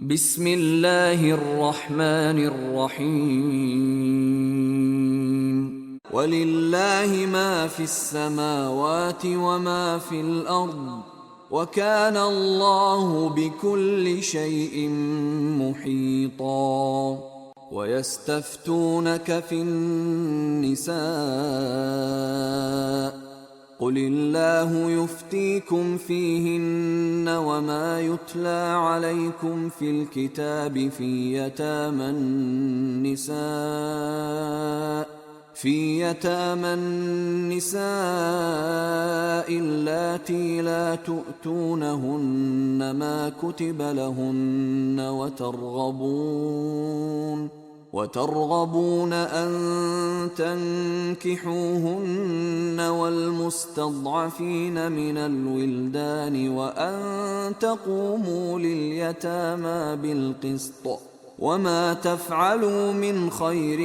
بسم الله الرحمن الرحيم ولله ما في السماوات وما في الأرض وكان الله بكل شيء محيطا ويستفتونك في النساء قل الله يفتيكم فيهن وما يتلى عليكم في الكتاب في يتامى النساء اللاتي لا تؤتونهن ما كتب لهن وترغبون أن تنكحوهن والمستضعفين من الولدان وأن تقوموا لليتامى بالقسط وما تفعلوا من خير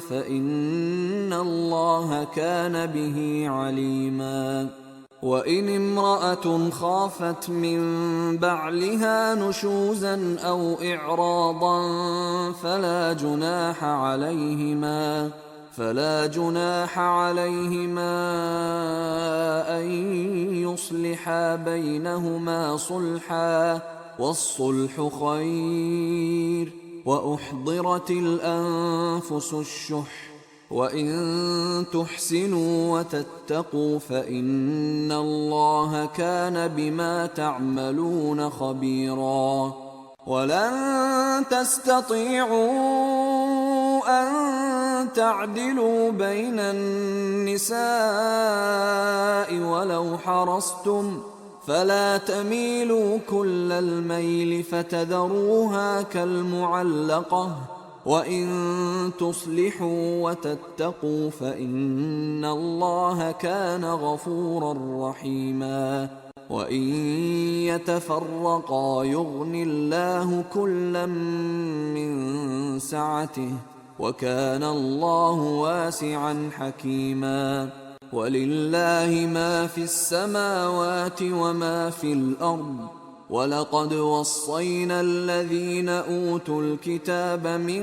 فإن الله كان به عليما وإن امرأة خافت من بعلها نشوزا أو إعراضا فلا جناح عليهما أن يصلحا بينهما صلحا والصلح خير وأحضرت الأنفس الشح وإن تحسنوا وتتقوا فإن الله كان بما تعملون خبيرا ولن تستطيعوا أن تعدلوا بين النساء ولو حرصتم فلا تميلوا كل الميل فتذروها كالمعلقة وإن تصلحوا وتتقوا فإن الله كان غفورا رحيما وإن يتفرقا يغن الله كلا من سعته وكان الله واسعا حكيما ولله ما في السماوات وما في الأرض ولقد وصينا الذين أوتوا الكتاب من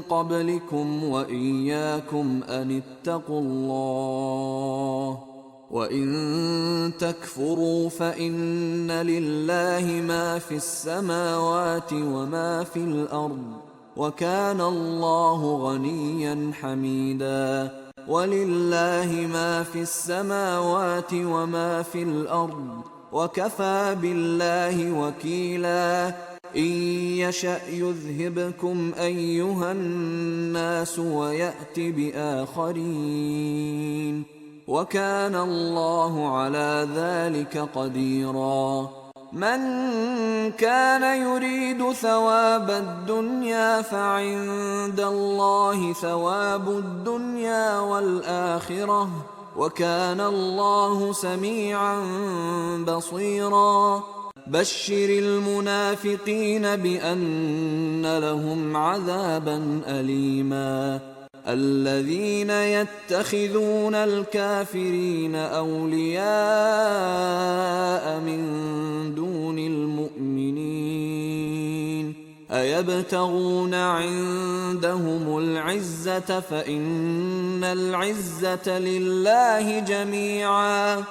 قبلكم وإياكم أن اتقوا الله وإن تكفروا فإن لله ما في السماوات وما في الأرض وكان الله غنيا حميدا ولله ما في السماوات وما في الأرض وكفى بالله وكيلا إن يشأ يذهبكم أيها الناس ويأت بآخرين وكان الله على ذلك قديرا من كان يريد ثواب الدنيا فعند الله ثواب الدنيا والآخرة وكان الله سميعا بصيرا بشر المنافقين بأن لهم عذابا أليما الذين يتخذون الكافرين أولياء من دون المؤمنين أيبتغون عندهم العزة فإن العزة لله جميعا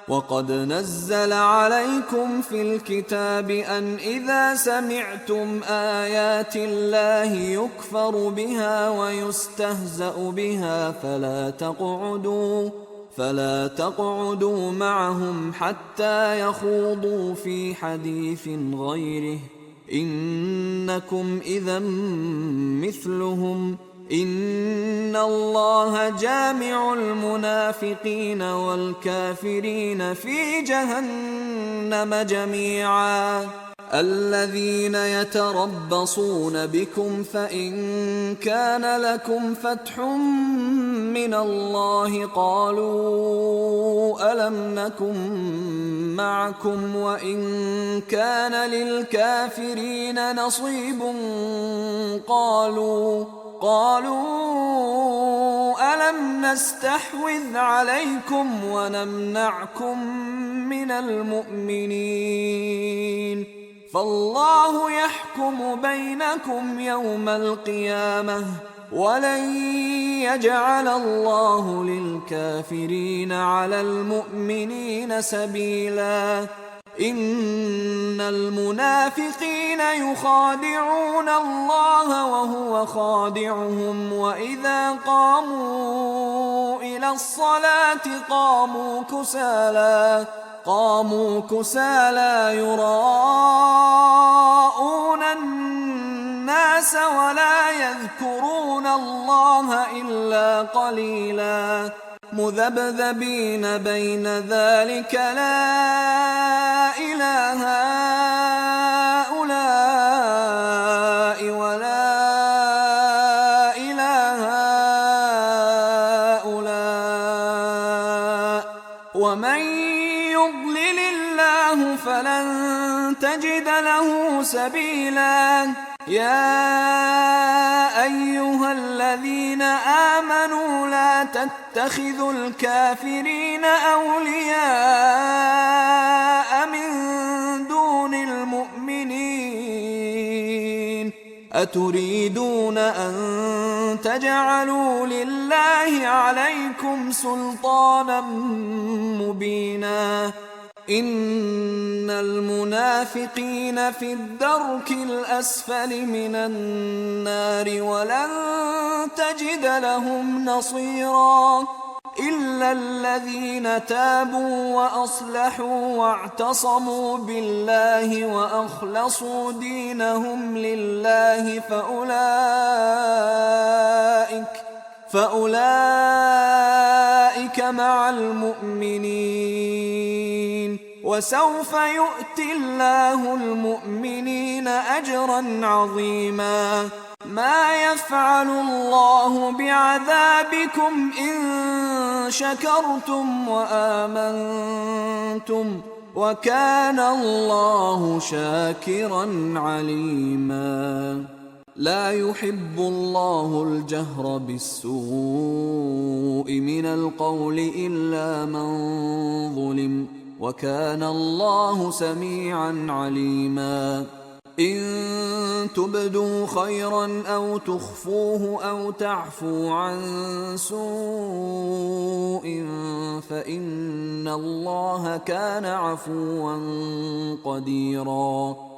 وقد نزل عليكم في الكتاب أن إذا سمعتم آيات الله يكفر بها ويستهزأ بها فلا تقعدوا معهم حتى يخوضوا في حديث غيره إنكم إذا مثلهم إن الله جامع المنافقين والكافرين في جهنم جميعا الذين يتربصون بكم فإن كان لكم فتح من الله قالوا ألم نكن معكم وإن كان للكافرين نصيب قالوا ألم نستحوذ عليكم ونمنعكم من المؤمنين فالله يحكم بينكم يوم القيامة ولن يجعل الله للكافرين على المؤمنين سبيلا إن المنافقين يخادعون الله وهو خادعهم وإذا قاموا إلى الصلاة قاموا كسالى يراءون الناس ولا يذكرون الله إلا قليلا مذبذبين بين ذلك لا إله هؤلاء ولا إله هؤلاء ومن يضلل الله فلن تجد له سبيلا يا أيها الذين آمنوا لا تتخذوا الكافرين أولياء من دون المؤمنين أتريدون أن تجعلوا لله عليكم سلطانا مبينا إن المنافقين في الدرك الأسفل من النار ولن تجد لهم نصيرا إلا الذين تابوا وأصلحوا واعتصموا بالله وأخلصوا دينهم لله فأولئك مع المؤمنين وسوف يؤتي الله المؤمنين أجرا عظيما ما يفعل الله بعذابكم إن شكرتم وآمنتم وكان الله شاكرا عليما لا يحب الله الجهر بالسوء من القول إلا من ظلم وكان الله سميعا عليما إن تبدوا خيرا أو تخفوه أو تعفوا عن سوء فإن الله كان عفوا قديرا